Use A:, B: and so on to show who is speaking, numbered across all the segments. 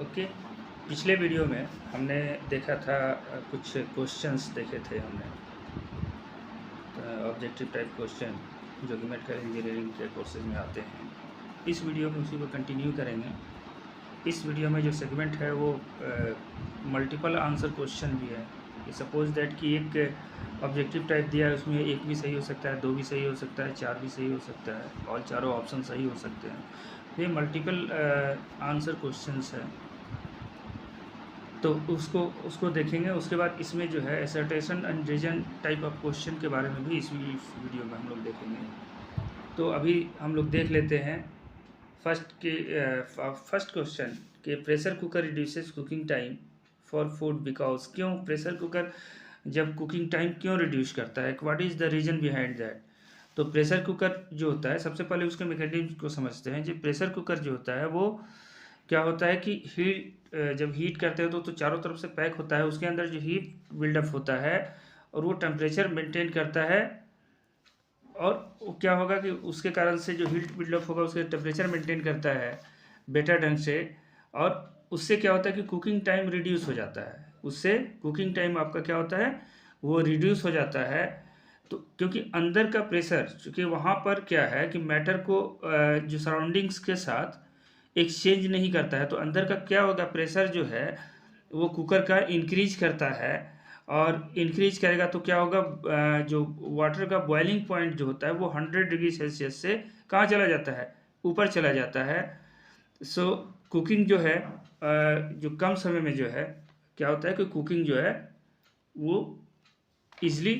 A: Okay. पिछले video में हमने देखा था कुछ क्वेश्चंस देखे थे हमने, ऑब्जेक्टिव टाइप क्वेश्चन जो कि मेडिकल इंजीनियरिंग के कोर्सेज में आते हैं। इस वीडियो में उसी को कंटिन्यू करेंगे। इस वीडियो में जो सेगमेंट है वो मल्टीपल आंसर क्वेश्चन भी है। कि सपोज दैट कि एक ऑब्जेक्टिव टाइप दिया है, उसमें एक भी सही हो सकता है, दो भी सही हो सकता है, चार भी सही हो सकता है और चारों ऑप्शन सही हो सकते हैं। ये मल्टीपल आंसर क्वेश्चंस है, तो उसको देखेंगे। उसके बाद इसमें जो है assertion and reason type of question के बारे में भी इस वीडियो में हम लोग देखेंगे। तो अभी हम लोग देख लेते हैं फर्स्ट क्वेश्चन कि pressure cooker reduces cooking time for food because. क्यों प्रेशर कुकर जब कुकिंग टाइम क्यों रिड्यूस करता है, what is the reason behind that. तो प्रेशर कुकर जो होता है, सबसे पहले उसके मैकेनिज्म को समझते हैं। जो प्रेशर कुकर जो होता है वो क्या होता है कि जब हीट करते हैं तो चारों तरफ से पैक होता है, उसके अंदर जो हीट बिल्डअप होता है और वो टेम्परेचर मेंटेन करता है। और वो क्या होगा कि उसके कारण से जो हीट बिल्डअप होगा उसके टेम्परेचर मेंटेन करता है बेटर ढंग से, और उससे क्या होता है कि कुकिंग टाइम रिड्यूस हो जाता है। उससे कुकिंग टाइम आपका क्या होता है, वो रिड्यूस हो जाता है। तो क्योंकि अंदर का प्रेशर, चूँकि वहाँ पर क्या है कि मैटर को जो सराउंडिंग्स के साथ एक्सचेंज नहीं करता है, तो अंदर का क्या होगा, प्रेशर जो है वो कुकर का इंक्रीज करता है। और इंक्रीज करेगा तो क्या होगा, जो वाटर का बॉइलिंग पॉइंट जो होता है वो 100 डिग्री सेल्सियस से कहाँ चला जाता है, ऊपर चला जाता है। सो कुकिंग जो है जो कम समय में जो है क्या होता है कि कुकिंग जो है वो इजली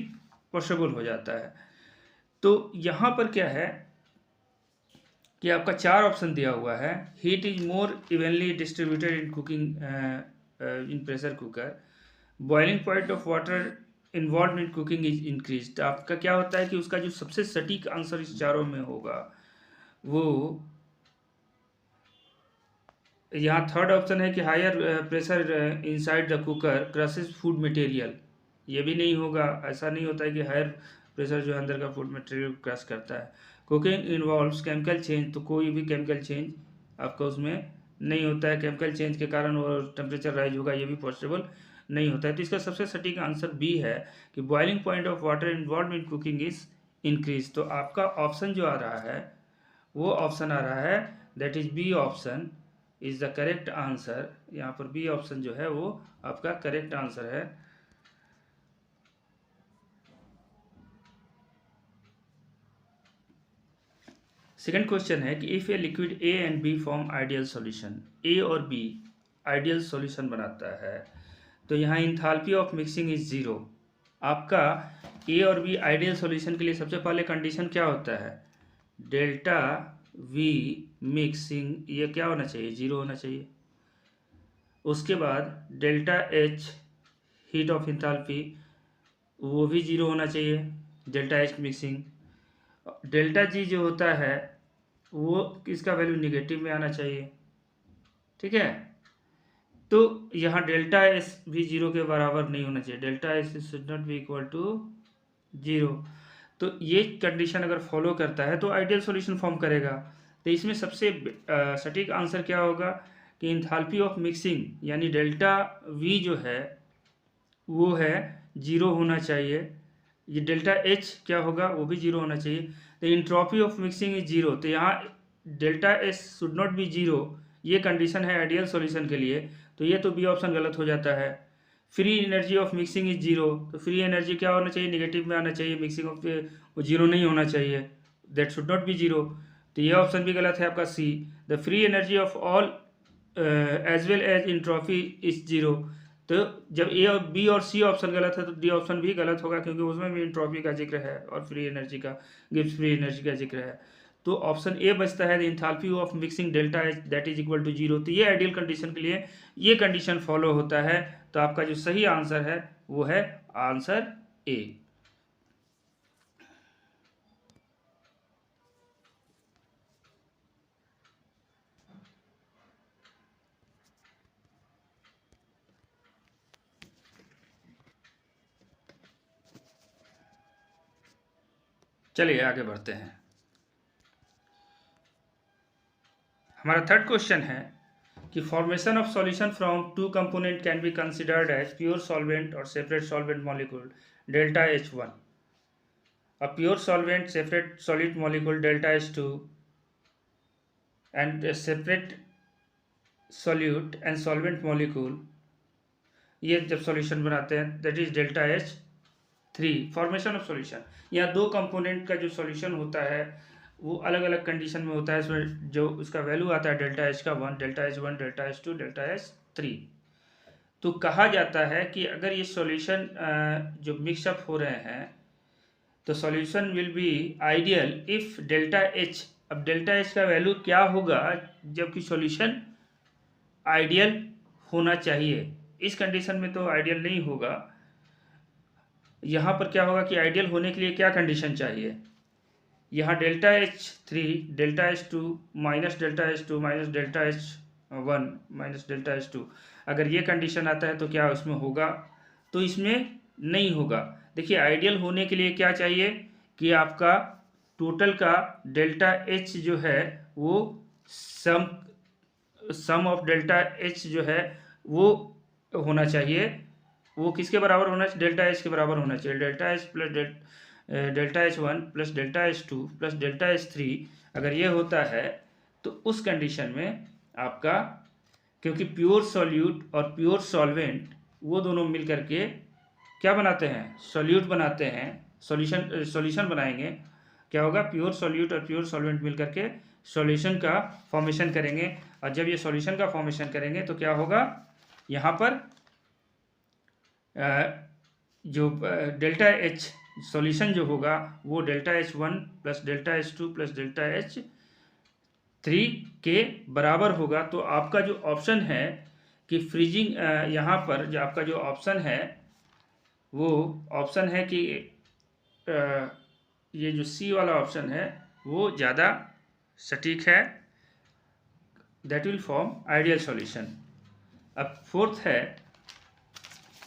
A: पॉसिबल हो जाता है। तो यहाँ पर क्या है कि आपका चार ऑप्शन दिया हुआ है। Heat is more evenly distributed in cooking in pressure cooker. Boiling point of water involve in cooking is increase. आपका क्या होता है कि उसका जो सबसे सटीक आंसर इस चारों में होगा वो यहाँ थर्ड ऑप्शन है कि higher pressure inside the cooker crushes food material. ये भी नहीं होगा, ऐसा नहीं होता है कि हायर प्रेशर जो अंदर का फूड मटेरियल क्रश करता है। कुकिंग इन्वॉल्व्स केमिकल चेंज, तो कोई भी केमिकल चेंज आपका उसमें नहीं होता है। केमिकल चेंज के कारण वो टेम्परेचर राइज होगा, ये भी पॉसिबल नहीं होता है। तो इसका सबसे सटीक आंसर बी है कि boiling point of water involve in cooking is increase. तो आपका ऑप्शन जो आ रहा है वो ऑप्शन आ रहा है, that is B option is the correct answer. यहाँ पर बी ऑप्शन जो है वो आपका करेक्ट आंसर है। सेकंड क्वेश्चन है कि if a liquid A and B form ideal solution, A और बी आइडियल सॉल्यूशन बनाता है, तो यहाँ enthalpy of mixing is zero. आपका ए और बी आइडियल सॉल्यूशन के लिए सबसे पहले कंडीशन क्या होता है, डेल्टा वी मिक्सिंग ये क्या होना चाहिए, जीरो होना चाहिए। उसके बाद delta H heat of enthalpy वो भी जीरो होना चाहिए, delta H mixing. Delta G जो होता है वो किसका वैल्यू निगेटिव में आना चाहिए, ठीक है। तो यहाँ डेल्टा एस भी जीरो के बराबर नहीं होना चाहिए, delta S should not be equal to zero. तो ये कंडीशन अगर फॉलो करता है तो आइडियल सॉल्यूशन फॉर्म करेगा। तो इसमें सबसे सटीक आंसर क्या होगा कि इंथाल्पी ऑफ मिक्सिंग यानी डेल्टा वी जो है वो है जीरो होना चाहिए। ये डेल्टा एच क्या होगा, वो भी जीरो होना चाहिए। तो entropy of mixing is zero, तो यहाँ delta S should not be zero, ये कंडीशन है आइडियल सॉल्यूशन के लिए। तो ये तो बी ऑप्शन गलत हो जाता है। Free energy of mixing is zero, तो फ्री एनर्जी क्या होना चाहिए, निगेटिव में आना चाहिए, मिक्सिंग ऑफ वो जीरो नहीं होना चाहिए, that should not be zero. तो ये ऑप्शन भी गलत है आपका C. The free energy of all as well as entropy is zero. तो जब ए और बी और सी ऑप्शन गलत है तो डी ऑप्शन भी गलत होगा, क्योंकि उसमें भी इंट्रॉपी का जिक्र है और फ्री एनर्जी का, गिब्स फ्री एनर्जी का जिक्र है। तो ऑप्शन ए बचता है, the enthalpy of mixing delta H that is equal to zero. तो ये आइडियल कंडीशन के लिए ये कंडीशन फॉलो होता है। तो आपका जो सही आंसर है वो है आंसर ए। चलिए आगे बढ़ते हैं। हमारा थर्ड क्वेश्चन है कि formation of solution from two component can be considered as pure solvent और separate solvent molecule delta H1, a pure solvent separate solid molecule delta H2 and a separate solute and solvent molecule, ये जब solution बनाते हैं that is delta H3 formation of solution. यहाँ दो component का जो solution होता है वो अलग अलग कंडीशन में होता है, इसमें जो उसका वैल्यू आता है डेल्टा H का 1, delta H1, delta H2, delta H3। तो कहा जाता है कि अगर ये सॉल्यूशन जो मिक्सअप हो रहे हैं तो solution will be ideal if delta H, अब डेल्टा H का वैल्यू क्या होगा जबकि सॉल्यूशन आइडियल होना चाहिए। इस कंडीशन में तो आइडियल नहीं होगा। यहाँ पर क्या होगा कि आइडियल होने के लिए क्या कंडीशन चाहिए, यहाँ delta H3 delta H2 minus delta H2 minus delta H1 minus delta H2, अगर ये कंडीशन आता है तो क्या उसमें होगा, तो इसमें नहीं होगा। देखिए आइडियल होने के लिए क्या चाहिए कि आपका टोटल का डेल्टा H जो है वो सम ऑफ डेल्टा H जो है वो होना चाहिए, वो किसके बराबर होना चाहिए, डेल्टा H के बराबर होना चाहिए। Delta H plus delta H1 plus delta H2 plus delta H3 अगर ये होता है तो उस कंडीशन में आपका, क्योंकि प्योर सॉल्यूट और प्योर सॉल्वेंट वो दोनों मिल करके क्या बनाते हैं, सॉल्यूट बनाते हैं, सॉल्यूशन बनाएंगे। क्या होगा, प्योर सॉल्यूट और प्योर सॉल्वेंट मिल करके सॉल्यूशन का फॉर्मेशन करेंगे, और जब ये सॉल्यूशन का फॉर्मेशन करेंगे तो क्या होगा, यहाँ पर जो डेल्टा H सॉल्यूशन जो होगा वो delta H1 plus delta H2 plus delta H3 के बराबर होगा। तो आपका जो ऑप्शन है कि फ्रीजिंग, यहाँ पर जो आपका जो ऑप्शन है वो ऑप्शन है कि ये जो सी वाला ऑप्शन है वो ज़्यादा सटीक है, that will form ideal solution. अब फोर्थ है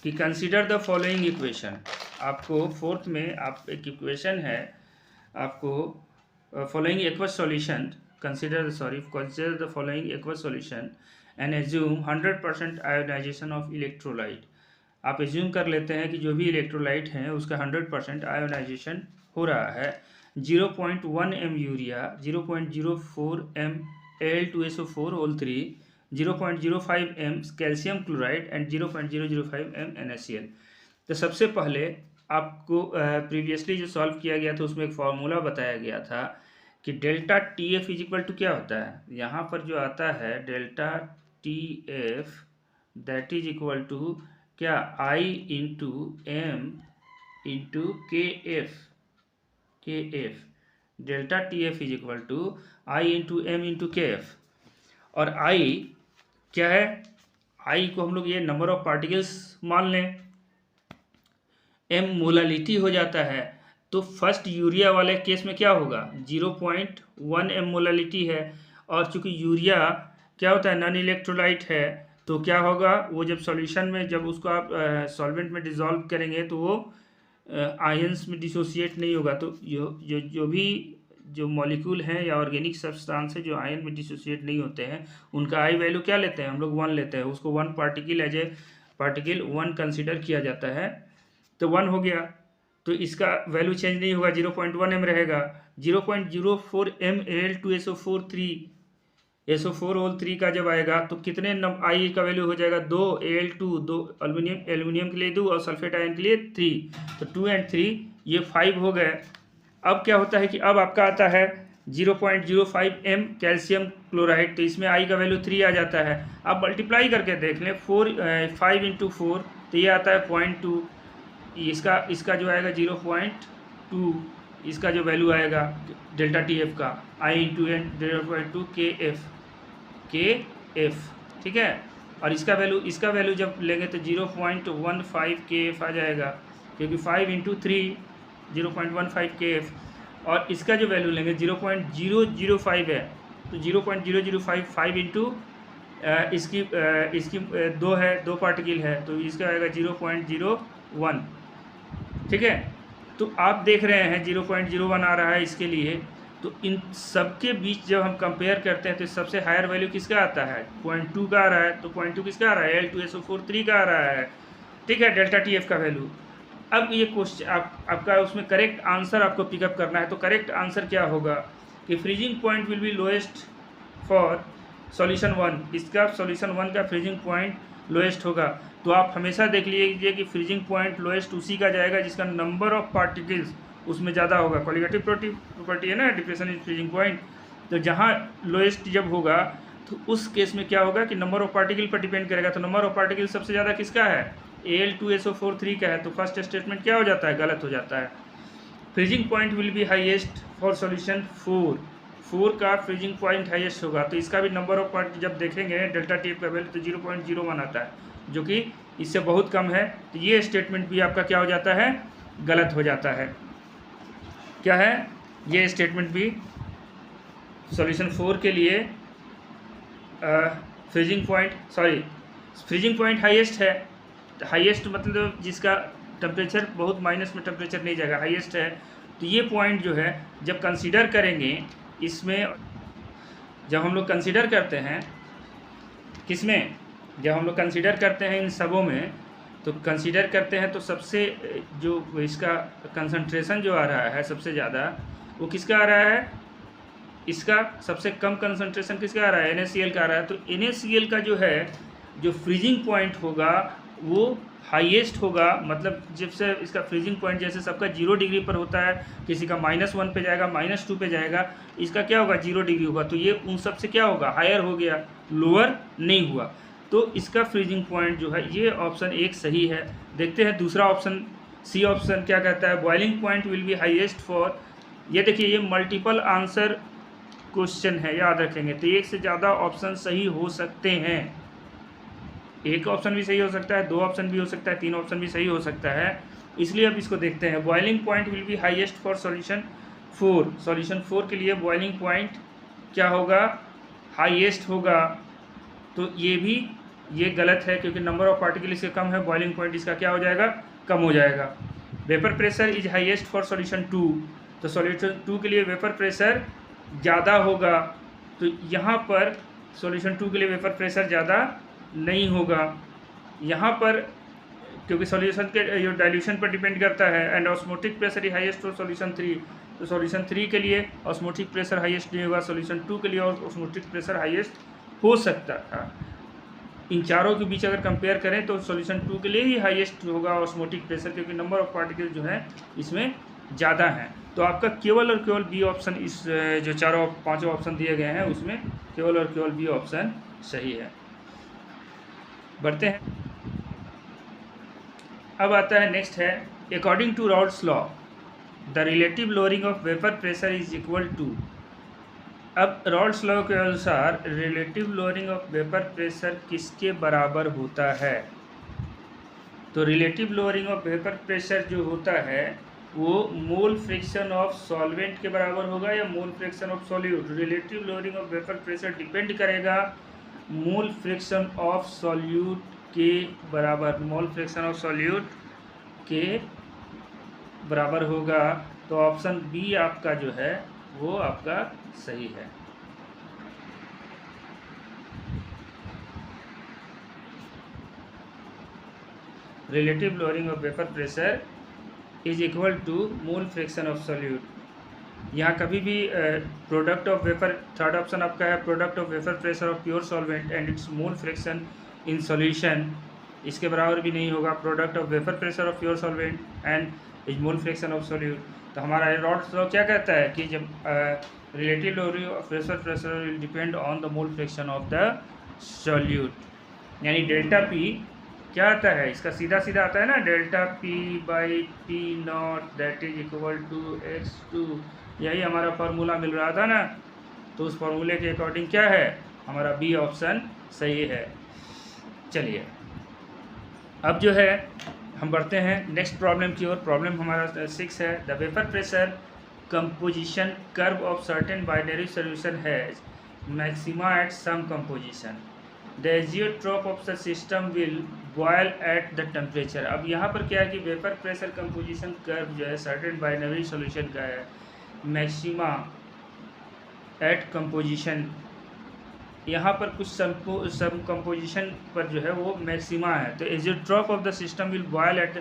A: कि कंसीडर द फॉलोइंग इक्वेशन। आपको फोर्थ में आप एक इक्वेशन है, आपको following aqueous solution consider the following aqueous solution and assume 100% ionisation of electrolyte. आप एज्यूम कर लेते हैं कि जो भी इलेक्ट्रोलाइट हैं उसका 100% आयोनाइजेशन हो रहा है। 0.1 m urea, 0.04 m Al2SO4 0.05 m calcium chloride and 0.005 m NaCl। तो सबसे पहले आपको प्रीवियसली जो सॉल्व किया गया था उसमें एक फार्मूला बताया गया था कि delta TF is equal to क्या होता है, यहाँ पर जो आता है delta TF that is equal to क्या, I into M into KF। Delta TF is equal to I into M into KF, और I क्या है, I को हम लोग ये नंबर ऑफ पार्टिकल्स मान लें, M मोलालिटी हो जाता है। तो फर्स्ट यूरिया वाले केस में क्या होगा, 0.1 m मोलालिटी है, और चूंकि यूरिया क्या होता है, नॉन इलेक्ट्रोलाइट है, तो क्या होगा, वो जब सॉल्यूशन में जब उसको आप सॉल्वेंट में डिसॉल्व करेंगे तो वो आयंस में डिसोसिएट नहीं होगा। तो जो भी जो मॉलिक्यूल हैं या ऑर्गेनिक सब्सटेंस है जो आयन में डिसोसिएट नहीं होते हैं उनका आई वैल्यू क्या लेते हैं हम लोग, 1 लेते हैं, उसको 1 particle as a particle 1 consider किया जाता है। तो 1 हो गया, तो इसका वैल्यू चेंज नहीं होगा, 0.1 m रहेगा। 0.04 m Al2SO4 का जब आएगा तो कितने आई का वैल्यू हो जाएगा, 2 Al2, 2 एल्यूमिनियम के लिए 2 और सल्फेट आयन के लिए 3, तो 2 और 3 ये 5 हो गए। अब क्या होता है कि अब आपका आता है 0.05 m कैल्शियम क्लोराइड, तो इसमें आई का वैल्यू 3 आ जाता है। आप मल्टीप्लाई करके देख लें, 5 इंटू 4 तो ये आता है 0.2, इसका जो आएगा 0.2, इसका जो वैल्यू आएगा डेल्टा TF का I इंटू एन 0.2 KF, ठीक है। और इसका वैल्यू जब लेंगे तो 0.15 KF आ जाएगा, क्योंकि 5 इंटू 3 0.15 KF, और इसका जो वैल्यू लेंगे 0.005 है, तो 0.005 5 इंटू इसकी 2 है, 2 पार्टिकल है, तो इसका आएगा 0.01, ठीक है। तो आप देख रहे हैं 0.01 आ रहा है इसके लिए, तो इन सबके बीच जब हम कंपेयर करते हैं तो सबसे हायर वैल्यू किसका आता है, 0.2 का आ रहा है। तो 0.2 किसका आ रहा है, Al2SO4 3 का आ रहा है, ठीक है, डेल्टा टी एफ का वैल्यू। अब ये क्वेश्चन आपका उसमें करेक्ट आंसर आपको पिकअप करना है। तो करेक्ट आंसर क्या होगा कि freezing point will be lowest for solution 1, इसका सॉल्यूशन 1 का फ्रीजिंग पॉइंट लोएस्ट होगा। तो आप हमेशा देख लीजिए कि फ्रीजिंग पॉइंट लोएस्ट उसी का जाएगा जिसका नंबर ऑफ पार्टिकल्स उसमें ज़्यादा होगा। क्वालिटेटिव प्रॉपर्टी है ना डिप्रेशन इज फ्रीजिंग पॉइंट। तो जहाँ लोएस्ट जब होगा तो उस केस में क्या होगा कि नंबर ऑफ पार्टिकल पर डिपेंड करेगा। तो नंबर ऑफ पार्टिकल सबसे ज़्यादा किसका है, Al2SO4 3 का है। तो फर्स्ट स्टेटमेंट क्या हो जाता है, गलत हो जाता है। Freezing point will be highest for solution 4 का फ्रीजिंग पॉइंट हाईएस्ट होगा। तो इसका भी नंबर ऑफ पार्ट जब देखेंगे डेल्टा टी का वैल्यू तो 0.01 आता है, जो कि इससे बहुत कम है। तो ये स्टेटमेंट भी आपका क्या हो जाता है, गलत हो जाता है। क्या है ये स्टेटमेंट भी, सॉल्यूशन 4 के लिए फ्रीजिंग पॉइंट हाईएस्ट है। हाईएस्ट मतलब जिसका टेम्परेचर बहुत माइनस में टेम्परेचर नहीं जाएगा, हाईएस्ट है। तो ये पॉइंट जो है जब कंसीडर करेंगे इसमें, जब हम लोग कंसीडर करते हैं किसमें, जब हम लोग कंसीडर करते हैं इन सबों में, तो कंसीडर करते हैं तो सबसे जो इसका कंसंट्रेशन जो आ रहा है सबसे ज़्यादा वो किसका आ रहा है, इसका सबसे कम कंसंट्रेशन किसका आ रहा है, NaCl का आ रहा है। तो NaCl का जो है जो फ्रीजिंग पॉइंट होगा वो हाईएस्ट होगा। मतलब जब से इसका फ्रीजिंग पॉइंट जैसे सबका 0 डिग्री पर होता है, किसी का -1 पे जाएगा, -2 पे जाएगा, इसका क्या होगा 0 डिग्री होगा। तो ये उन सब से क्या होगा, हायर हो गया, लोअर नहीं हुआ। तो इसका फ्रीजिंग पॉइंट जो है ये ऑप्शन 1 सही है। देखते हैं दूसरा ऑप्शन, सी ऑप्शन क्या कहता है, boiling point will be highest for, ये देखिए ये मल्टीपल आंसर क्वेश्चन है, याद रखेंगे। तो एक से ज़्यादा ऑप्शन सही हो सकते हैं, एक ऑप्शन भी सही हो सकता है, 2 ऑप्शन भी हो सकता है, 3 ऑप्शन भी सही हो सकता है। इसलिए अब इसको देखते हैं। Boiling point will be highest for solution 4, solution 4 के लिए बॉइलिंग पॉइंट क्या होगा, हाईएस्ट होगा। तो ये गलत है क्योंकि नंबर ऑफ पार्टिकल इससे कम है, बॉइलिंग पॉइंट इसका क्या हो जाएगा, कम हो जाएगा। Vapour pressure is highest for solution 2, तो सॉल्यूशन 2 के लिए वेपर प्रेशर ज़्यादा होगा। तो यहाँ पर सॉल्यूशन 2 के लिए वेपर प्रेशर ज़्यादा नहीं होगा यहाँ पर, क्योंकि सॉल्यूशन के जो डाइल्यूशन पर डिपेंड करता है। And osmotic pressure is highest for solution 3, तो सॉल्यूशन 3 के लिए ऑस्मोटिक प्रेशर हाईएस्ट नहीं होगा, सॉल्यूशन 2 के लिए ऑस्मोटिक प्रेशर हाईएस्ट हो सकता था। इन चारों के बीच अगर कंपेयर करें तो सॉल्यूशन 2 के लिए ही हाईएस्ट होगा ऑस्मोटिक प्रेशर, क्योंकि नंबर ऑफ पार्टिकल जो है इसमें ज़्यादा हैं। तो आपका केवल और केवल बी ऑप्शन, इस जो चारों 5 ऑप्शन दिए गए हैं उसमें केवल और केवल बी ऑप्शन सही है। बढ़ते हैं, अब आता है नेक्स्ट है, according to Raoult's law the relative lowering of vapour pressure is equal to. अब राउल्ट्स लॉ के अनुसार relative lowering of vapour pressure किसके बराबर होता है। तो relative lowering of vapour pressure जो होता है वो मोल फ्रिक्शन ऑफ सॉल्वेंट के बराबर होगा या मोल fraction of solute. Relative lowering of vapour pressure depend करेगा मोल फ्रिक्शन ऑफ सॉल्यूट के बराबर, मोल फ्रिक्शन ऑफ सॉल्यूट के बराबर होगा। तो ऑप्शन बी आपका जो है वो आपका सही है। Relative lowering of vapour pressure is equal to mole fraction of solute. यहाँ कभी भी product of vapour, third option आपका है product of vapour pressure of pure solvent and its mole fraction in solution, इसके बराबर भी नहीं होगा product of vapour pressure of pure solvent and is mole fraction of solute. तो हमारा Raoult's law क्या कहता है कि जब relative lowering of vapour pressure will depend on the mole fraction of the solute, यानी डेल्टा पी क्या आता है, इसका सीधा सीधा आता है ना, delta P by P not that is equal to x2, यही हमारा फार्मूला मिल रहा था ना। तो उस फार्मूले के अकॉर्डिंग क्या है, हमारा बी ऑप्शन सही है। चलिए अब जो है हम बढ़ते हैं नेक्स्ट प्रॉब्लम की ओर। प्रॉब्लम हमारा 6 है, the vapour pressure composition curve of certain binary solution has maxima at some composition, the azeotrope of the system will boil at the temperature. अब यहाँ पर क्या है कि वेपर प्रेशर कंपोजिशन कर्व जो है सर्टेन बाइनरी सॉल्यूशन का है, मैक्सिमा एट कंपोजिशन, यहाँ पर कुछ सब कंपोजिशन पर जो है वो मैक्सिमा है। तो azeotrope of the system will boil at,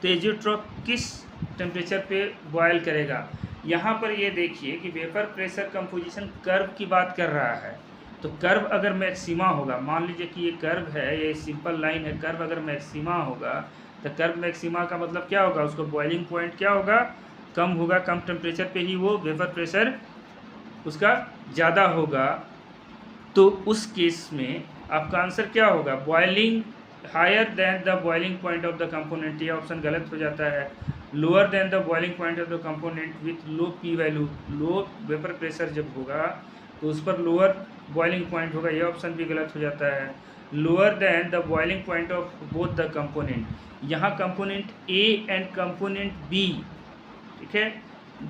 A: तो एजियोट्रॉप किस टेम्परेचर पे बॉयल करेगा? यहाँ पर ये देखिए कि वेपर प्रेशर कंपोजिशन कर्व की बात कर रहा है। तो कर्व अगर मैक्सिमा होगा, मान लीजिए कि ये कर्व है, ये सिंपल लाइन है, कर्व अगर मैक्सिमा होगा तो कर्व मैक्सिमा का मतलब क्या होगा? उसको बॉइलिंग पॉइंट क्या होगा? कम होगा, कम टेम्परेचर पे ही वो वेपर प्रेशर उसका ज़्यादा होगा। तो उस केस में आपका आंसर क्या होगा? Boiling higher than the boiling point of the component, ये ऑप्शन गलत हो जाता है। Lower than the boiling point of the component with low P value, low vapour pressure जब होगा तो उस पर लोअर बॉइलिंग पॉइंट होगा, ये ऑप्शन भी गलत हो जाता है। Lower than the boiling point of both the component, यहाँ component A and component B, ठीक है,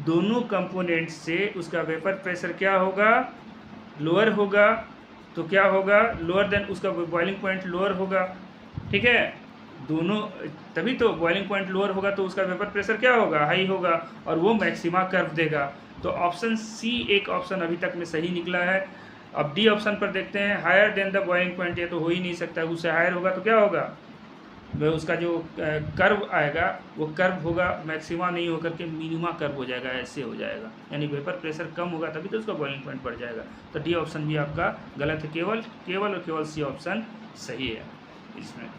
A: दोनों कंपोनेंट से उसका वेपर प्रेशर क्या होगा? लोअर होगा। तो क्या होगा? लोअर देन उसका बॉइलिंग पॉइंट लोअर होगा, ठीक है, दोनों, तभी तो बॉइलिंग पॉइंट लोअर होगा तो उसका वेपर प्रेशर क्या होगा? हाई होगा, और वो मैक्सिमा कर्व देगा। तो ऑप्शन सी एक ऑप्शन अभी तक में सही निकला है। अब डी ऑप्शन पर देखते हैं। Higher than the boiling point, ये तो हो ही नहीं सकता, उससे हायर होगा तो क्या होगा? वह उसका जो कर्व आएगा वो कर्व होगा, मैक्सिमा नहीं होकर के मिनिमा कर्व हो जाएगा, ऐसे हो जाएगा, यानी वेपर प्रेशर कम होगा तभी तो उसका बॉइलिंग पॉइंट बढ़ जाएगा। तो डी ऑप्शन भी आपका गलत है, केवल केवल और केवल सी ऑप्शन सही है इसमें।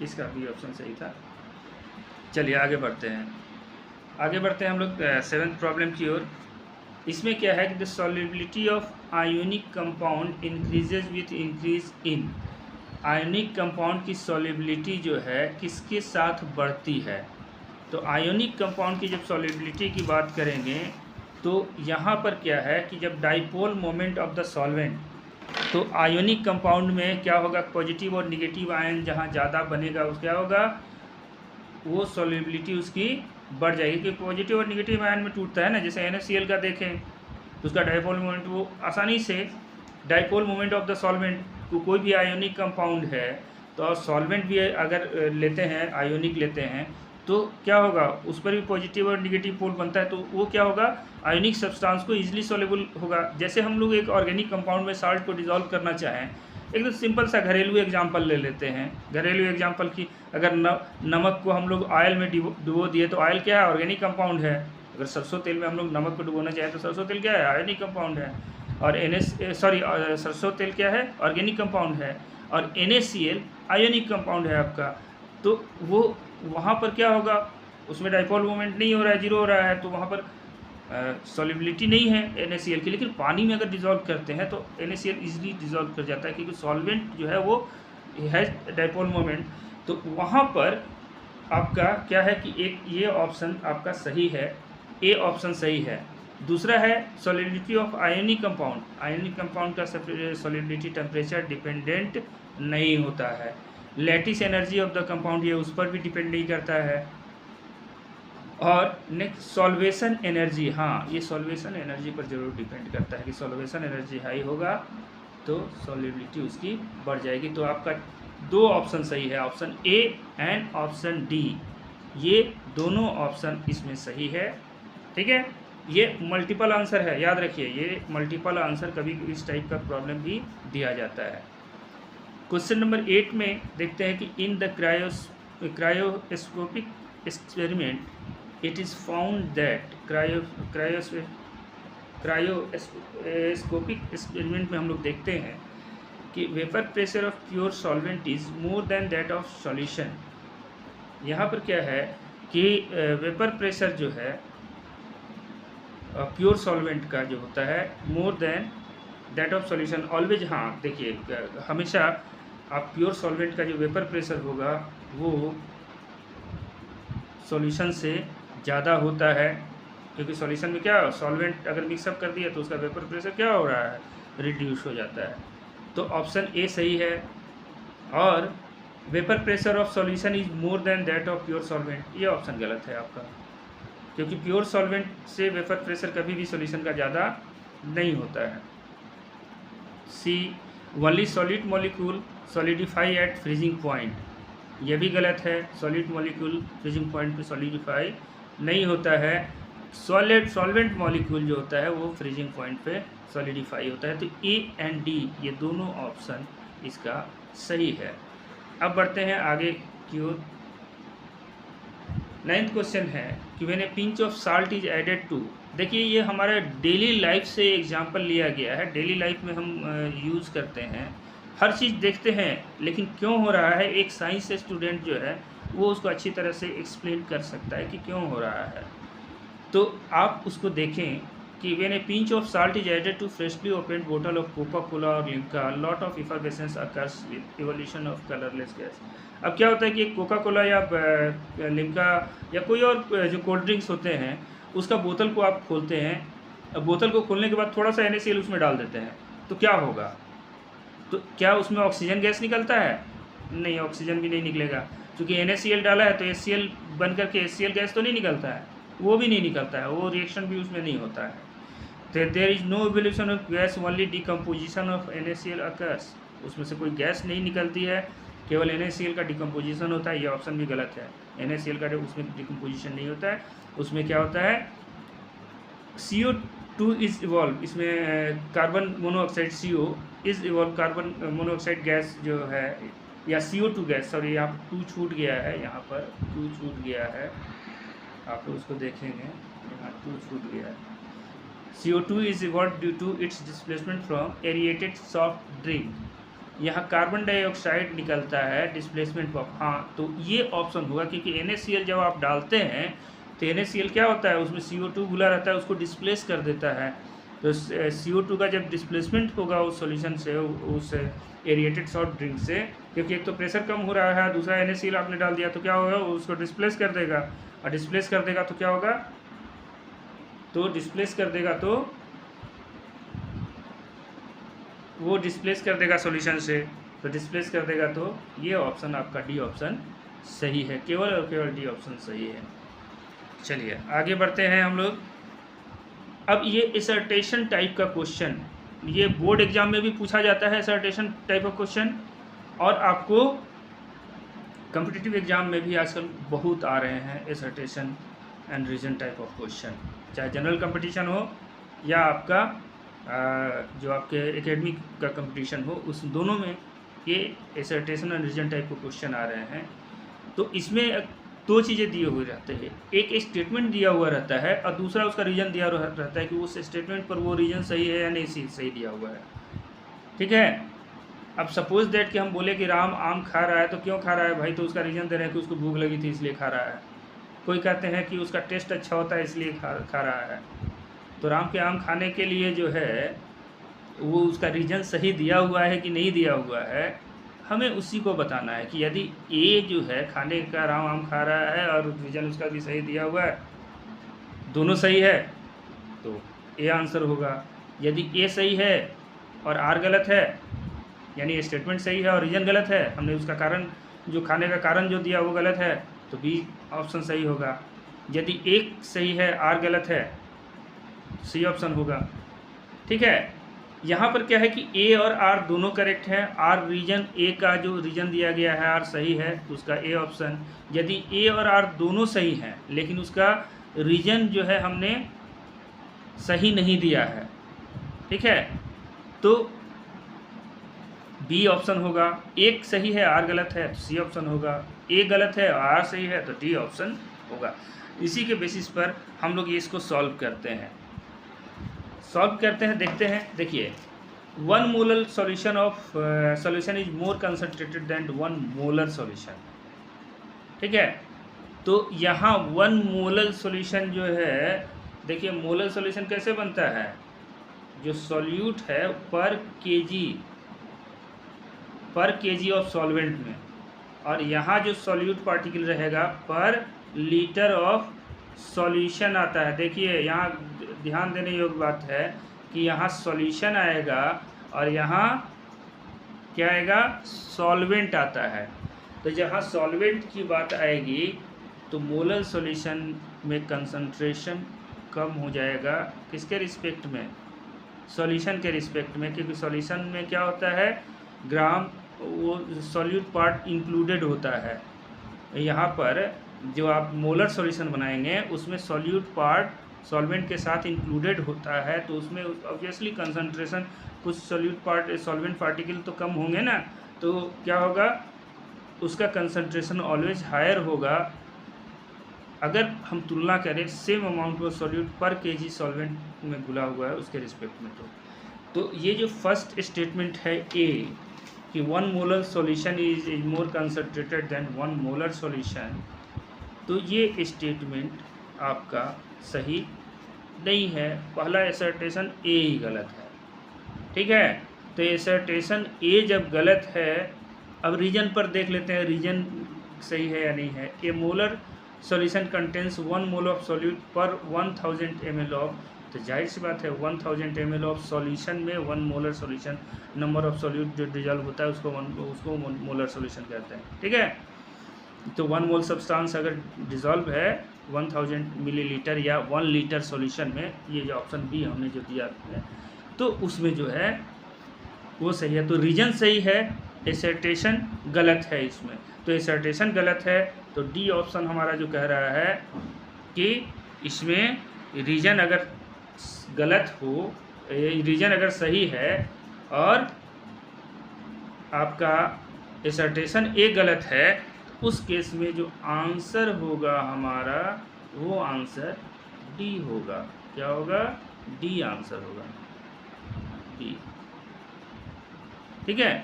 A: इसका भी ऑप्शन सही था। चलिए आगे बढ़ते हैं, आगे बढ़ते हैं हम लोग सेवेंथ प्रॉब्लम की ओर। इसमें क्या है कि the solubility of ionic compound increases with increase in, ionic compound की सॉल्युबिलिटी जो है किसके साथ बढ़ती है? तो आयोनिक कंपाउंड की जब सॉल्युबिलिटी की बात करेंगे तो यहाँ पर क्या है कि जब dipole moment of the solvent, तो आयोनिक कंपाउंड में क्या होगा? पॉजिटिव और निगेटिव आयन जहाँ ज़्यादा बनेगा उस क्या होगा? वो सॉल्युबिलिटी उसकी बढ़ जाएगी, क्योंकि पॉजिटिव और निगेटिव आयन में टूटता है ना। जैसे NaCl का देखें तो उसका डाइपोल मोमेंट, वो आसानी से dipole moment of the solvent को, कोई भी आयोनिक कंपाउंड है तो सॉल्वेंट भी अगर लेते हैं, आयोनिक लेते हैं, तो क्या होगा? उस पर भी पॉजिटिव और निगेटिव पोल बनता है, तो वो क्या होगा? आयोनिक सब्सटेंस को इजीली सॉल्युबल होगा। जैसे हम लोग एक ऑर्गेनिक कंपाउंड में साल्ट को डिसॉल्व करना चाहें, एकदम सिंपल सा घरेलू एग्जांपल ले लेते हैं। घरेलू एग्जांपल की, अगर नमक को हम लोग ऑयल में डुबो दिए तो ऑयल क्या है? ऑर्गेनिक कंपाउंड है। अगर सरसों तेल में हम लोग नमक को डुबोना चाहें तो सरसों तेल क्या है? आयोनिक कंपाउंड है। और सरसों तेल क्या है? ऑर्गेनिक कंपाउंड है। और NaCl आयोनिक कंपाउंड है आपका। तो वो वहाँ पर क्या होगा? उसमें डाइपोल मोमेंट नहीं हो रहा है, जीरो हो रहा है, तो वहाँ पर सॉल्युबिलिटी नहीं है NaCl की। लेकिन पानी में अगर डिज़ोल्व करते हैं तो NaCl इजीली डिज़ोल्व कर जाता है, क्योंकि सॉल्वेंट जो है वो है डाइपोल मोमेंट। तो वहाँ पर आपका क्या है कि एक ये ऑप्शन आपका सही है, ए ऑप्शन सही है। दूसरा है solidity of ionic compound, ionic compound का सॉलिडिटी टेम्परेचर डिपेंडेंट नहीं होता है। Lattice energy of the compound, ये उस पर भी डिपेंड नहीं करता है। और नेक्स्ट सॉल्वेशन एनर्जी, हाँ ये सॉल्वेशन एनर्जी पर जरूर डिपेंड करता है कि सॉल्वेशन एनर्जी हाई होगा तो सॉल्युबिलिटी उसकी बढ़ जाएगी। तो आपका दो ऑप्शन सही है, option A and option D, ये दोनों ऑप्शन इसमें सही है, ठीक है। ये मल्टीपल आंसर है, याद रखिए, ये मल्टीपल आंसर कभी इस टाइप का प्रॉब्लम भी दिया जाता है। क्वेश्चन नंबर 8 में देखते हैं कि in the cryoscopic experiment it is found that cryoscopic experiment में हम लोग देखते हैं कि vapour pressure of pure solvent is more than that of solution. यहाँ पर क्या है कि वेपर प्रेशर जो है प्योर सॉल्वेंट का जो होता है मोर than that of solution always. हाँ देखिए, हमेशा आप प्योर सॉल्वेंट का जो वेपर प्रेशर होगा वो सॉल्यूशन से ज़्यादा होता है, क्योंकि सॉल्यूशन में क्या, सॉल्वेंट अगर मिक्सअप कर दिया तो उसका वेपर प्रेशर क्या हो रहा है, रिड्यूस हो जाता है। तो ऑप्शन ए सही है। और vapour pressure of solution is more than that of pure solvent, ये ऑप्शन गलत है आपका, क्योंकि प्योर सॉल्वेंट से वेपर प्रेशर कभी भी सॉल्यूशन का ज़्यादा नहीं होता है। C only solid molecule solidify at freezing point, ये भी गलत है। सॉलिड मॉलिक्यूल फ्रीजिंग पॉइंट पे सॉलिडिफाई नहीं होता है। सॉल्वेंट मॉलिक्यूल जो होता है वो फ्रीजिंग पॉइंट पे सॉलिडिफाई होता है। तो ए एंड डी ये दोनों ऑप्शन इसका सही है। अब बढ़ते हैं आगे की ओर। 9th क्वेश्चन है कि when a pinch of salt is added to, देखिए ये हमारा डेली लाइफ से एग्जांपल लिया गया है। डेली लाइफ में हम यूज़ करते हैं, हर चीज़ देखते हैं, लेकिन क्यों हो रहा है एक साइंस स्टूडेंट जो है वो उसको अच्छी तरह से एक्सप्लेन कर सकता है कि क्यों हो रहा है। तो आप उसको देखें कि when a pinch of salt is added to freshly opened बोतल ऑफ कोका कोला और Limca, lot of effervescence occurs with evolution of colourless gas. अब क्या होता है कि कोका कोला या लिम्का या कोई और जो कोल्ड ड्रिंक्स होते हैं उसका बोतल को आप खोलते हैं। अब बोतल को खोलने के बाद थोड़ा सा NaCl उसमें डाल देते हैं, तो क्या होगा? तो क्या उसमें ऑक्सीजन गैस निकलता है? नहीं, ऑक्सीजन भी नहीं निकलेगा, क्योंकि NaCl डाला है तो HCl बन करके HCl गैस तो नहीं निकलता है, वो भी नहीं निकलता है, वो रिएक्शन भी उसमें नहीं होता है। तो there is no evolution of gas, only decomposition of NaCl occurs. उसमें से कोई गैस नहीं निकलती है, केवल NaCl का डिकम्पोजिशन होता है। ये ऑप्शन भी गलत है, NaCl का उसमें डिकम्पोजिशन नहीं होता है। उसमें क्या होता है, CO2 इज इवॉल्व, इसमें carbon monoxide CO is evolve, carbon monoxide gas जो है या CO2 गैस, सॉरी यहाँ पर 2 छूट गया है, यहाँ पर 2 छूट गया है, आप लोग उसको देखेंगे, यहाँ 2 छूट गया है। CO2 is evolve due to its displacement from aerated soft drink, यहाँ कार्बन डाइऑक्साइड निकलता है डिस्प्लेसमेंट ऑफ, हाँ तो ये ऑप्शन होगा, क्योंकि NaCl जब आप डालते हैं तो NaCl क्या होता है, उसमें CO2 घुला रहता है, उसको डिस्प्लेस कर देता है। तो CO2 का जब डिस्प्लेसमेंट होगा उस सॉल्यूशन से, उस एरिएटेड सॉफ्ट ड्रिंक से, क्योंकि एक तो प्रेशर कम हो रहा है, दूसरा NaCl आपने डाल दिया तो क्या होगा, उसको डिस्प्लेस कर देगा, और डिस्प्लेस कर देगा तो क्या होगा, तो डिस्प्लेस कर देगा तो वो डिस्प्लेस कर देगा सॉल्यूशन से, तो डिस्प्लेस कर देगा, तो ये ऑप्शन आपका डी ऑप्शन सही है, केवल और केवल डी ऑप्शन सही है। चलिए आगे बढ़ते हैं हम लोग। अब ये असर्टेशन टाइप का क्वेश्चन, ये बोर्ड एग्जाम में भी पूछा जाता है असर्टेशन टाइप ऑफ क्वेश्चन, और आपको कॉम्पिटिटिव एग्जाम में भी आजकल बहुत आ रहे हैं assertion and reason type of question, चाहे जनरल कंपटीशन हो या आपका जो आपके एकेडमिक का कंपटीशन हो, उस दोनों में ये असर्टेशन एंड रीजन टाइप के क्वेश्चन आ रहे हैं। तो इसमें 2 चीज़ें दिए हुए रहते हैं, एक स्टेटमेंट दिया हुआ रहता है और दूसरा उसका रीजन दिया रहता है कि उस स्टेटमेंट पर वो रीजन सही है या नहीं सही दिया हुआ है। ठीक है, अब सपोज दैट कि हम बोले कि राम आम खा रहा है, तो क्यों खा रहा है भाई, तो उसका रीजन दे रहे हैं कि उसको भूख लगी थी इसलिए खा रहा है। कोई कहते हैं कि उसका टेस्ट अच्छा होता है इसलिए खा रहा है। तो राम के आम खाने के लिए जो है वो उसका रीजन सही दिया हुआ है कि नहीं दिया हुआ है, हमें उसी को बताना है कि यदि ए जो है खाने का राम आम खा रहा है और रीजन उसका भी सही दिया हुआ है, दोनों सही है, तो ए आंसर होगा। यदि ए सही है और आर गलत है, यानी स्टेटमेंट सही है और रीजन गलत है, हमने उसका कारण जो खाने का कारण जो दिया वो गलत है, तो बी ऑप्शन सही होगा। यदि एक सही है आर गलत है, सी ऑप्शन होगा। ठीक है, यहाँ पर क्या है कि ए और आर दोनों करेक्ट हैं। आर रीजन, ए का जो रीजन दिया गया है आर सही है, तो उसका ए ऑप्शन। यदि ए और आर दोनों सही हैं लेकिन उसका रीजन जो है हमने सही नहीं दिया है, ठीक है, तो बी ऑप्शन होगा। एक सही है आर गलत है तो सी ऑप्शन होगा, ए गलत है और आर सही है तो डी ऑप्शन होगा। इसी के बेसिस पर हम लोग ये इसको सॉल्व करते हैं, देखते हैं। देखिए, 1 molar solution of solution is more concentrated than 1 molar solution. ठीक है, तो यहाँ 1 मोलर सॉल्यूशन जो है, देखिए मोलर सॉल्यूशन कैसे बनता है, जो सॉल्यूट है पर केजी ऑफ सॉल्वेंट में, और यहाँ जो सॉल्यूट पार्टिकल रहेगा पर लीटर ऑफ सॉल्यूशन आता है। देखिए यहाँ ध्यान देने योग्य बात है कि यहाँ सॉल्यूशन आएगा और यहाँ क्या आएगा, सॉल्वेंट आता है। तो जहाँ सॉल्वेंट की बात आएगी तो मोलर सॉल्यूशन में कंसंट्रेशन कम हो जाएगा, किसके रिस्पेक्ट में, सॉल्यूशन के रिस्पेक्ट में, क्योंकि सॉल्यूशन में क्या होता है, ग्राम वो सॉल्यूट पार्ट इंक्लूडेड होता है। यहाँ पर जो आप मोलर सॉल्यूशन बनाएंगे उसमें सॉल्यूट पार्ट सॉल्वेंट के साथ इंक्लूडेड होता है, तो उसमें ऑब्वियसली कंसंट्रेशन कुछ सॉल्यूट पार्ट सॉल्वेंट पार्टिकल तो कम होंगे ना, तो क्या होगा, उसका कंसंट्रेशन ऑलवेज हायर होगा अगर हम तुलना करें सेम अमाउंट ऑफ सॉल्यूट पर केजी सॉल्वेंट में घुला हुआ है उसके रिस्पेक्ट में। तो ये जो फर्स्ट स्टेटमेंट है ए कि 1 molar solution is more concentrated than 1 molar solution, तो ये स्टेटमेंट आपका सही नहीं है। पहला असर्टेशन ए ही गलत है, ठीक है। तो असर्टेशन ए जब गलत है, अब रीजन पर देख लेते हैं रीजन सही है या नहीं है। A molar solution contains 1 mole of solute पर 1000 ml ऑफ, तो जाहिर सी बात है 1000 ml ऑफ सॉल्यूशन में 1 molar solution, number of solute जो डिजॉल्व होता है उसको मोलर सॉल्यूशन कहते हैं, ठीक है। तो 1 मोल सब्सटेंस अगर डिजॉल्व है 1000 मिलीलीटर या 1 लीटर सॉल्यूशन में, ये जो ऑप्शन बी हमने जो दिया है, तो उसमें जो है वो सही है। तो रीजन सही है, एसर्टेशन गलत है इसमें। तो एसर्टेशन गलत है, तो डी ऑप्शन हमारा जो कह रहा है कि इसमें रीजन अगर गलत हो, रीजन अगर सही है और आपका एसर्टेशन ए गलत है, उस केस में जो आंसर होगा हमारा वो आंसर डी होगा। क्या होगा? डी आंसर होगा, डी, ठीक है।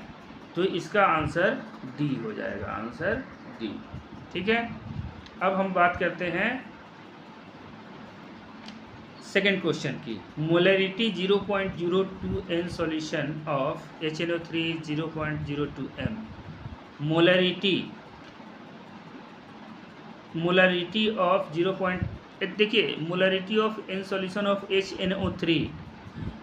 A: तो इसका आंसर डी हो जाएगा, आंसर डी, ठीक है। अब हम बात करते हैं सेकेंड क्वेश्चन की। Molarity 0.02 n solution of HNO3 0.02 m। Molarity of 0. देखिए molarity of n solution of HNO3,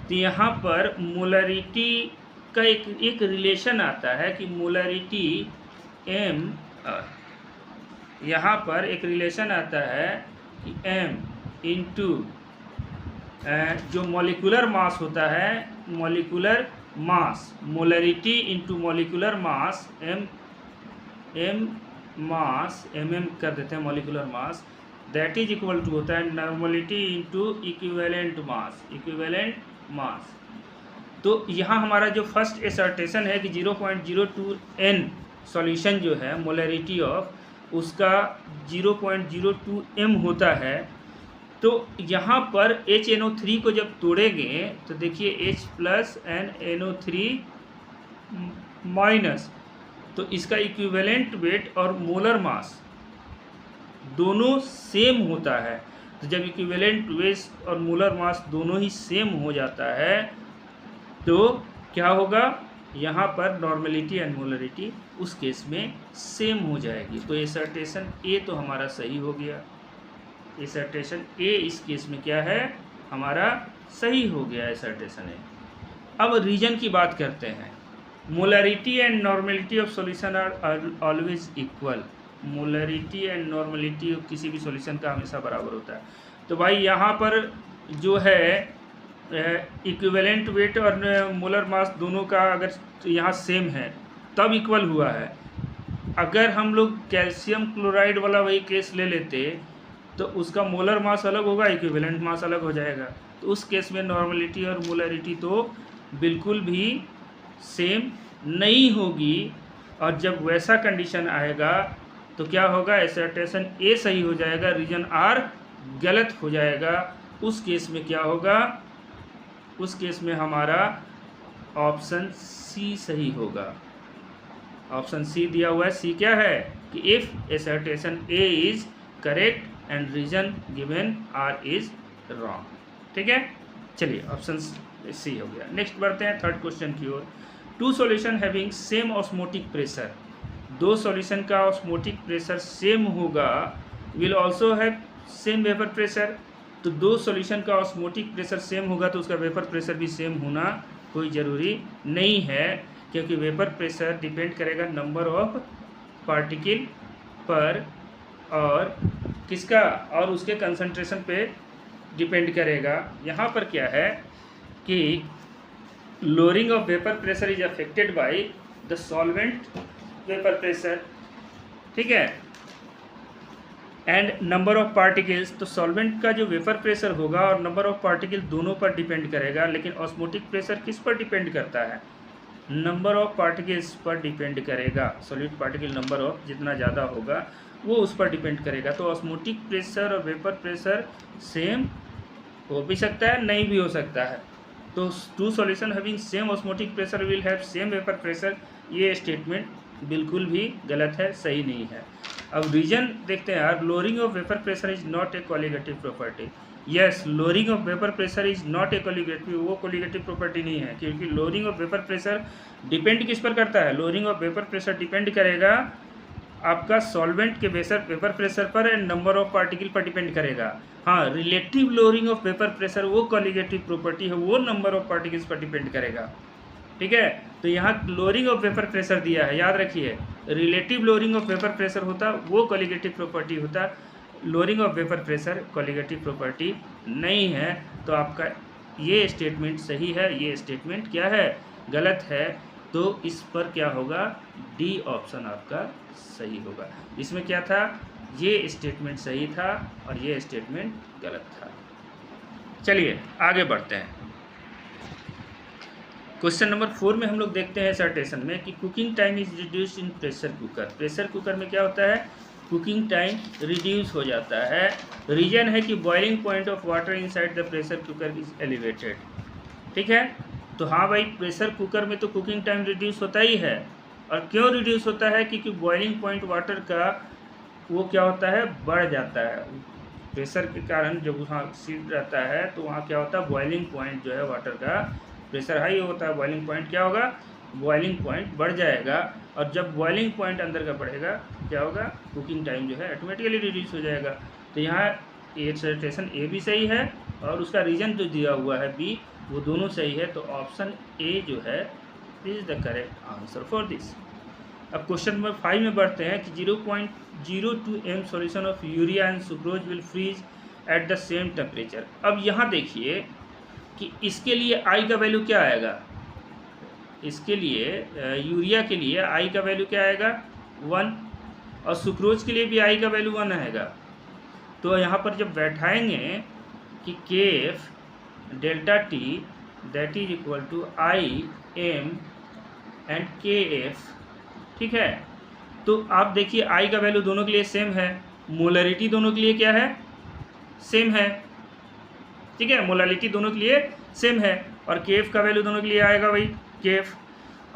A: तो यहाँ पर मोलरिटी का एक रिलेशन आता है कि मोलरिटी m, यहाँ पर एक रिलेशन आता है कि m इंटू जो मॉलिक्यूलर मास होता है, molecular mass, molarity into molecular mass, m mass mm कर देते हैं molecular mass, that is equal to होता है नॉर्मलिटी इंटू इक्विवेलेंट मास। तो यहाँ हमारा जो फर्स्ट एसर्टेशन है कि 0.02 n सॉल्यूशन जो है मोलरिटी ऑफ उसका 0.02 m होता है। तो यहाँ पर HNO3 को जब तोड़ेंगे तो देखिए H plus N NO3 minus, तो इसका इक्विवेलेंट वेट और मोलर मास दोनों सेम होता है। तो जब इक्विवेलेंट वेट और मोलर मास दोनों ही सेम हो जाता है तो क्या होगा, यहाँ पर नॉर्मलिटी एंड मोलरिटी उस केस में सेम हो जाएगी। तो एसर्टेशन ए तो हमारा सही हो गया, एसर्टेशन ए इस केस में क्या है, हमारा सही हो गया एसर्टेशन ए। अब रीजन की बात करते हैं। Molarity and normality of solution are always equal. Molarity and normality of किसी भी सॉल्यूशन का हमेशा बराबर होता है। तो भाई यहाँ पर जो है इक्विवेलेंट वेट और मोलर मास दोनों का अगर यहाँ सेम है तब इक्वल हुआ है। अगर हम लोग कैल्शियम क्लोराइड वाला वही केस ले लेते तो उसका मोलर मास अलग होगा, इक्विवेलेंट मास अलग हो जाएगा। तो उस केस में नॉर्मलिटी और मोलरिटी तो बिल्कुल भी सेम नहीं होगी, और जब वैसा कंडीशन आएगा तो क्या होगा, एसर्टेशन ए सही हो जाएगा, रीजन आर गलत हो जाएगा। उस केस में क्या होगा, उस केस में हमारा ऑप्शन सी सही होगा। ऑप्शन सी दिया हुआ है, सी क्या है कि if assertion A is correct and reason given R is wrong, ठीक है। चलिए ऑप्शन सी हो गया। नेक्स्ट बढ़ते हैं थर्ड क्वेश्चन की ओर। Two solution having same osmotic pressure, दो सॉल्यूशन का ऑस्मोटिक प्रेशर सेम होगा, will also have same vapour pressure. तो दो सॉल्यूशन का ऑस्मोटिक प्रेशर सेम होगा तो उसका वेपर प्रेशर भी सेम होना कोई ज़रूरी नहीं है, क्योंकि वेपर प्रेशर डिपेंड करेगा नंबर ऑफ पार्टिकल पर और किसका, और उसके कंसंट्रेशन पे डिपेंड करेगा। यहाँ पर क्या है कि lowering of vapour pressure is affected by the solvent vapour pressure, ठीक है, एंड नंबर ऑफ पार्टिकल्स। तो सॉल्वेंट का जो वेपर प्रेशर होगा और नंबर ऑफ पार्टिकल दोनों पर डिपेंड करेगा, लेकिन ऑस्मोटिक प्रेशर किस पर डिपेंड करता है? नंबर ऑफ पार्टिकल्स पर डिपेंड करेगा। सॉलिड पार्टिकल नंबर ऑफ जितना ज़्यादा होगा वो उस पर डिपेंड करेगा। तो ऑस्मोटिक प्रेशर और वेपर प्रेशर सेम हो भी सकता है, नहीं भी हो सकता है। तो two solution having same osmotic pressure will have same vapour pressure, ये स्टेटमेंट बिल्कुल भी गलत है, सही नहीं है। अब रीजन देखते हैं यार। Lowering of vapour pressure is not a colligative property. Yes, lowering of vapour pressure is not a colligative, वो कोलिगेटिव प्रॉपर्टी नहीं है, क्योंकि lowering of vapour pressure depend किस पर करता है? Lowering of vapour pressure depend करेगा आपका सॉल्वेंट के वेपर प्रेशर पर एंड नंबर ऑफ पार्टिकल पर डिपेंड करेगा। हाँ, relative lowering of vapour pressure वो कोलिगेटिव प्रॉपर्टी है, वो नंबर ऑफ पार्टिकल्स पर डिपेंड करेगा, ठीक है। तो यहाँ लोअरिंग ऑफ वेपर प्रेशर दिया है, याद रखिए। Relative lowering of vapour pressure होता वो कोलिगेटिव प्रॉपर्टी होता, lowering of vapour pressure colligative property नहीं है। तो आपका ये स्टेटमेंट सही है, ये स्टेटमेंट क्या है? गलत है। तो इस पर क्या होगा? डी ऑप्शन आपका सही होगा। इसमें क्या था? ये स्टेटमेंट सही था और ये स्टेटमेंट गलत था। चलिए आगे बढ़ते हैं। क्वेश्चन नंबर 4 में हम लोग देखते हैं सर्टेशन में कि cooking time is reduced in pressure cooker. Pressure cooker में क्या होता है? कुकिंग टाइम रिड्यूस हो जाता है। रीजन है कि boiling point of water inside the pressure cooker is elevated, ठीक है। तो हाँ भाई, प्रेशर कुकर में तो कुकिंग टाइम रिड्यूस होता ही है। और क्यों रिड्यूस होता है? क्योंकि बॉइलिंग पॉइंट वाटर का वो क्या होता है? बढ़ जाता है। प्रेशर के कारण जब वहाँ सीट रहता है तो वहाँ क्या होता है? बॉइलिंग पॉइंट जो है वाटर का प्रेशर हाई होता है, बॉइलिंग पॉइंट क्या होगा? बॉइलिंग पॉइंट बढ़ जाएगा। और जब बॉइलिंग पॉइंट अंदर का बढ़ेगा क्या होगा? कुकिंग टाइम जो है ऑटोमेटिकली रिड्यूस हो जाएगा। तो यहाँ ये सर्टेशन ए भी सही है और उसका रीजन जो दिया हुआ है बी, वो दोनों सही है। तो ऑप्शन ए जो है is the correct answer for this. अब क्वेश्चन नंबर 5 में बढ़ते हैं कि 0.02 m solution of urea and sucrose will freeze at the same temperature. अब यहाँ देखिए कि इसके लिए आई का वैल्यू क्या आएगा? इसके लिए यूरिया के लिए आई का वैल्यू क्या आएगा? 1, और सुक्रोज के लिए भी आई का वैल्यू 1 आएगा। तो यहाँ पर जब बैठाएंगे कि K F delta T that is equal to I M and K F, ठीक है। तो आप देखिए आई का वैल्यू दोनों के लिए सेम है, मोलरिटी दोनों के लिए क्या है? सेम है, ठीक है। मोलालिटी दोनों के लिए सेम है और केफ का वैल्यू दोनों के लिए आएगा वही केफ।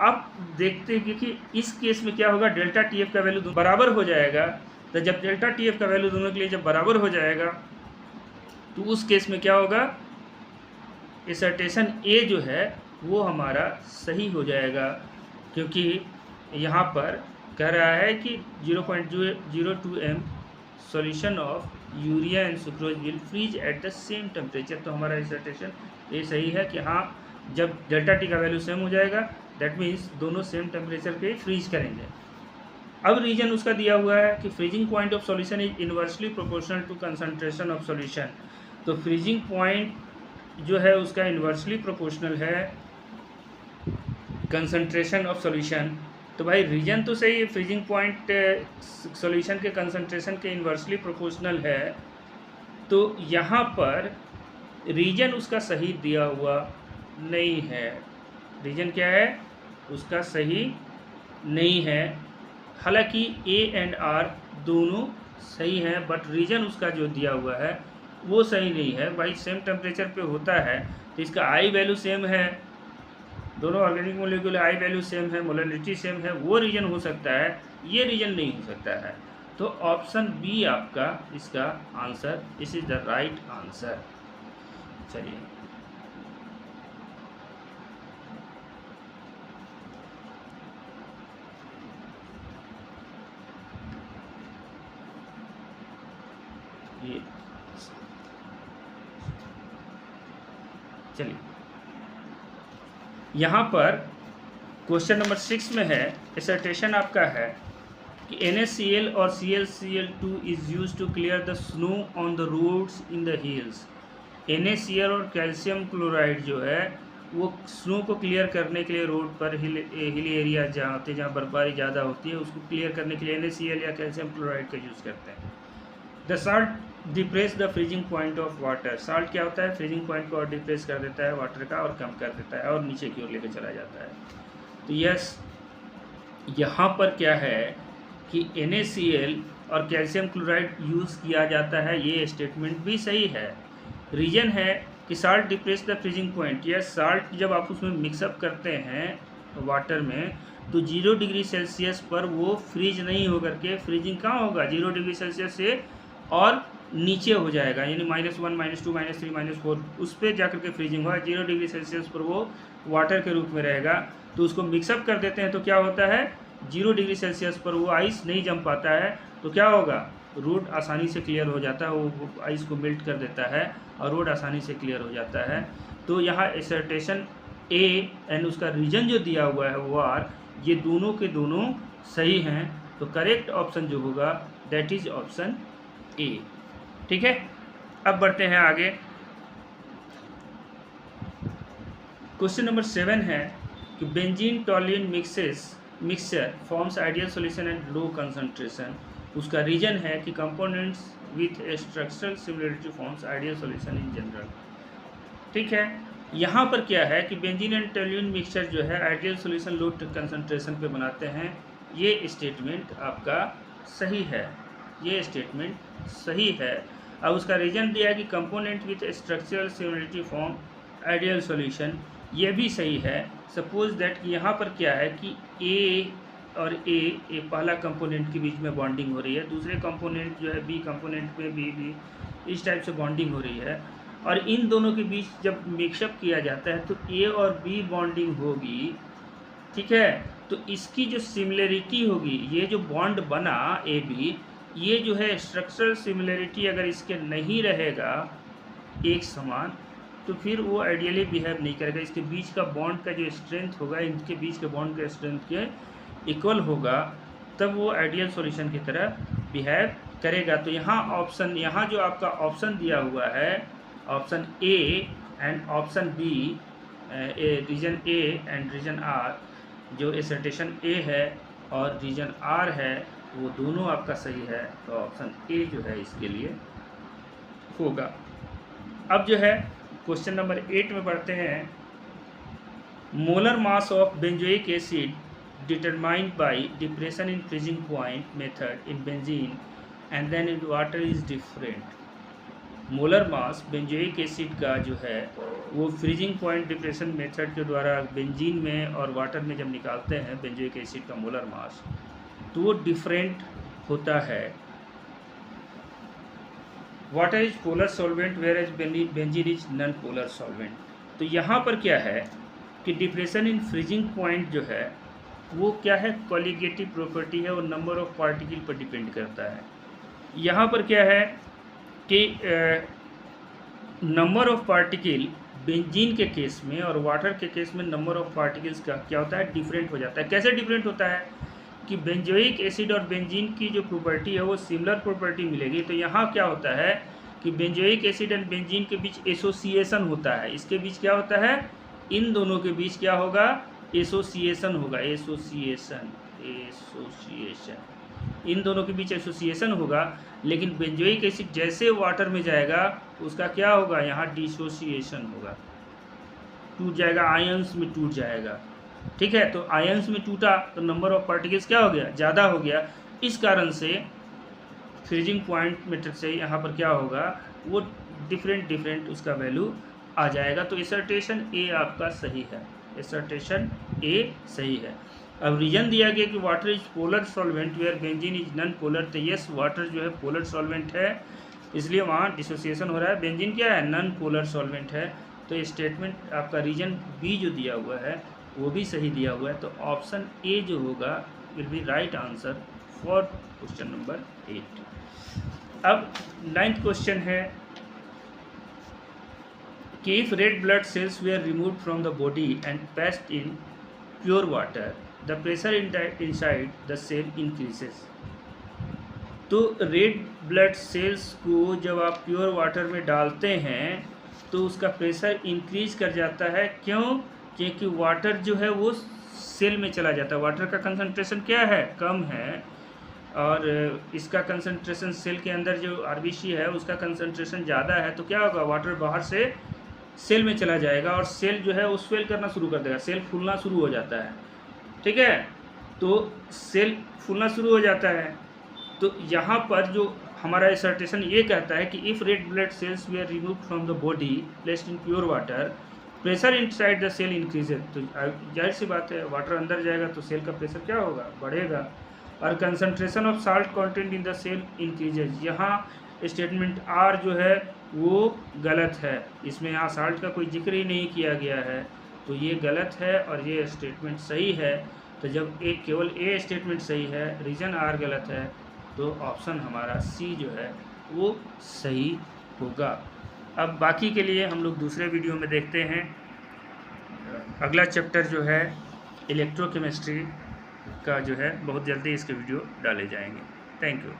A: आप देखते हैं कि इस केस में क्या होगा? डेल्टा टी एफ का वैल्यू बराबर हो जाएगा। तो जब डेल्टा टी एफ का वैल्यू दोनों के लिए जब बराबर हो जाएगा तो उस केस में क्या होगा? सर्टेशन ए जो है वो हमारा सही हो जाएगा, क्योंकि यहाँ पर कह रहा है कि 0.02 m solution of urea and sucrose will freeze at the same temperature. तो हमारा रिजल्टेशन ये सही है कि हाँ, जब डेल्टा टी का वैल्यू सेम हो जाएगा दैट मीन्स दोनों सेम टेम्परेचर पे फ्रीज करेंगे। अब रीजन उसका दिया हुआ है कि freezing point of solution is inversely proportional to concentration of solution. तो फ्रीजिंग पॉइंट जो है उसका इन्वर्सली प्रोपोर्शनल है कंसंट्रेशन ऑफ सॉल्यूशन। तो भाई रीजन तो सही है, फ्रीजिंग पॉइंट सॉल्यूशन के कंसंट्रेशन के इन्वर्सली प्रोपोर्शनल है। तो यहाँ पर रीजन उसका सही दिया हुआ नहीं है। रीजन क्या है? उसका सही नहीं है। हालांकि ए एंड आर दोनों सही हैं, बट रीजन उसका जो दिया हुआ है वो सही नहीं है। भाई सेम टेम्परेचर पे होता है तो इसका आई वैल्यू सेम है, दोनों organic molecule I value same है, मोलरिटी सेम है, वो रीजन हो सकता है, ये रीजन नहीं हो सकता है। तो ऑप्शन बी आपका इसका answer, this is the right answer. चलिए ये चलिए यहाँ पर क्वेश्चन नंबर 6 में है, असर्टेशन आपका है कि NaCl और ClCl2 is use to clear the snow on the roads in the hills. NaCl और कैल्शियम क्लोराइड जो है वो स्नो को क्लियर करने के लिए रोड पर हिल एरिया जहाँ होते हैं, जहाँ बर्फबारी ज़्यादा होती है, उसको क्लियर करने के लिए NaCl या कैल्शियम क्लोराइड का यूज़ करते हैं। The salt depress the freezing point of water. Salt क्या होता है, फ्रीजिंग पॉइंट को और डिप्रेस कर देता है वाटर का, और कम कर देता है और नीचे की ओर लेकर चला जाता है। तो यस, यहाँ पर क्या है कि NaCl और कैल्शियम क्लोराइड यूज़ किया जाता है, ये स्टेटमेंट भी सही है। रीजन है कि salt depress the freezing point. यह साल्ट जब आप उसमें मिक्सअप करते हैं वाटर में, तो 0 डिग्री सेल्सियस पर वो फ्रीज नहीं होकर के, फ्रीजिंग कहाँ होगा, 0 डिग्री सेल्सियस से और नीचे हो जाएगा, यानी -1, -2, -3, -4, उस पर जाकर के फ्रीजिंग होगा। 0 डिग्री सेल्सियस पर वो वाटर के रूप में रहेगा। तो उसको मिक्सअप कर देते हैं तो क्या होता है, 0 डिग्री सेल्सियस पर वो आइस नहीं जम पाता है, तो क्या होगा, रोड आसानी से क्लियर हो जाता है, वो आइस को मेल्ट कर देता है और रोड आसानी से क्लियर हो जाता है। तो यहाँ एसर्टेशन ए एंड उसका रीजन जो दिया हुआ है वो आर, ये दोनों के दोनों सही हैं। तो करेक्ट ऑप्शन जो होगा दैट इज ऑप्शन ए। ठीक है, अब बढ़ते हैं आगे। क्वेश्चन नंबर 7 है कि benzene toluene mixture forms ideal solution at low concentration. उसका रीजन है कि components with A structural similarity forms ideal solution in general. ठीक है, यहाँ पर क्या है कि बेंजीन एंड टॉल्यूइन मिक्सचर जो है आइडियल सॉल्यूशन लो कंसंट्रेशन पे बनाते हैं। ये स्टेटमेंट आपका सही है, ये स्टेटमेंट सही है। अब उसका रीजन दिया है कि component with structural similarity form ideal solution, ये भी सही है। सपोज दैट कि यहाँ पर क्या है कि ए और ए पहला कंपोनेंट के बीच में बॉन्डिंग हो रही है, दूसरे कंपोनेंट जो है बी कंपोनेंट में बी इस टाइप से बॉन्डिंग हो रही है, और इन दोनों के बीच जब मिक्सअप किया जाता है तो ए और बी बॉन्डिंग होगी। ठीक है, तो इसकी जो सिमिलरिटी होगी, ये जो बॉन्ड बना ए बी, ये जो है स्ट्रक्चरल सिमिलरिटी अगर इसके नहीं रहेगा एक समान, तो फिर वो आइडियली बिहेव नहीं करेगा। इसके बीच का बॉन्ड का जो स्ट्रेंथ होगा, इनके बीच के बॉन्ड का स्ट्रेंथ के इक्वल होगा, तब वो आइडियल सॉल्यूशन की तरह बिहेव करेगा। तो यहाँ ऑप्शन, यहाँ जो आपका ऑप्शन दिया हुआ है, option A and option B, reason A and reason R, जो एसर्टेशन ए है और रीजन आर है, वो दोनों आपका सही है। तो ऑप्शन ए जो है इसके लिए होगा। अब जो है क्वेश्चन नंबर 8 में बढ़ते हैं। Molar mass of benzoic acid determined by depression in freezing point method in benzene and then in water is different. Molar mass benzoic acid का जो है वो फ्रीजिंग पॉइंट डिप्रेशन मेथड के द्वारा बेंजीन में और वाटर में जब निकालते हैं बेंजोइक एसिड का मोलर मास, तो वो डिफरेंट होता है। Water is polar solvent whereas benzene is non polar solvent. तो यहाँ पर क्या है कि डिप्रेशन इन फ्रीजिंग पॉइंट जो है वो क्या है, कॉलिगेटिव प्रॉपर्टी है, और नंबर ऑफ पार्टिकल पर डिपेंड करता है। यहाँ पर क्या है कि नंबर ऑफ पार्टिकल बेंजीन के केस में और वाटर के केस में नंबर ऑफ पार्टिकल्स का क्या होता है, डिफरेंट हो जाता है। कैसे डिफरेंट होता है कि बेंजोइक एसिड और बेंजीन की जो प्रॉपर्टी है वो सिमिलर प्रॉपर्टी मिलेगी। तो यहाँ क्या होता है कि बेंजोइक एसिड एंड बेंजीन के बीच एसोसिएशन होता है। इसके बीच क्या होता है, इन दोनों के बीच क्या होगा, एसोसिएशन होगा। एसोसिएशन इन दोनों के बीच एसोसिएशन होगा। लेकिन बेंजोइक एसिड जैसे वाटर में जाएगा उसका क्या होगा, यहाँ डिसोसिएशन होगा, टूट जाएगा, आयंस में टूट जाएगा। ठीक है, तो आयंस में टूटा तो नंबर ऑफ पार्टिकल्स क्या हो गया, ज़्यादा हो गया। इस कारण से फ्रीजिंग पॉइंट मेथड से यहाँ पर क्या होगा, वो डिफरेंट उसका वैल्यू आ जाएगा। तो एसर्टेशन ए आपका सही है, एसर्टेशन ए सही है। अब रीजन दिया गया कि water is polar solvent where benzene is non polar. तो यस, वाटर जो है पोलर सॉल्वेंट है, इसलिए वहाँ डिसोसिएशन हो रहा है। बेंजीन क्या है, नॉन पोलर सॉल्वेंट है। तो स्टेटमेंट आपका रीजन बी जो दिया हुआ है वो भी सही दिया हुआ है। तो ऑप्शन ए जो होगा will be right answer for question number 8। अब 9th क्वेश्चन है कि if red blood cells were removed from the body and passed in pure water the pressure inside the cell increases. तो red blood cells को जब आप pure water में डालते हैं तो उसका प्रेशर इंक्रीज कर जाता है। क्यों? क्योंकि वाटर जो है वो सेल में चला जाता है। वाटर का कंसंट्रेशन क्या है? कम है, और इसका कंसंट्रेशन सेल के अंदर जो आरबीसी है उसका कंसंट्रेशन ज़्यादा है। तो क्या होगा? वाटर बाहर से सेल में चला जाएगा और सेल जो है वो स्वेल करना शुरू कर देगा, सेल फूलना शुरू हो जाता है। ठीक है, तो सेल फूलना शुरू हो जाता है। तो यहाँ पर जो हमारा असर्टेशन ये कहता है कि if red blood cells were remove from the body placed in pure water, pressure inside the cell increases. तो जाहिर सी बात है, वाटर अंदर जाएगा तो सेल का प्रेशर क्या होगा? बढ़ेगा। और concentration of salt content in the cell increases. यहाँ स्टेटमेंट आर जो है वो गलत है, इसमें यहाँ साल्ट का कोई जिक्र ही नहीं किया गया है, तो ये गलत है और ये स्टेटमेंट सही है। तो जब केवल ए स्टेटमेंट सही है, रीजन आर गलत है, तो ऑप्शन हमारा सी जो है वो सही होगा। अब बाकी के लिए हम लोग दूसरे वीडियो में देखते हैं। अगला चैप्टर जो है इलेक्ट्रोकेमिस्ट्री का जो है बहुत जल्दी इसके वीडियो डाले जाएंगे। Thank you.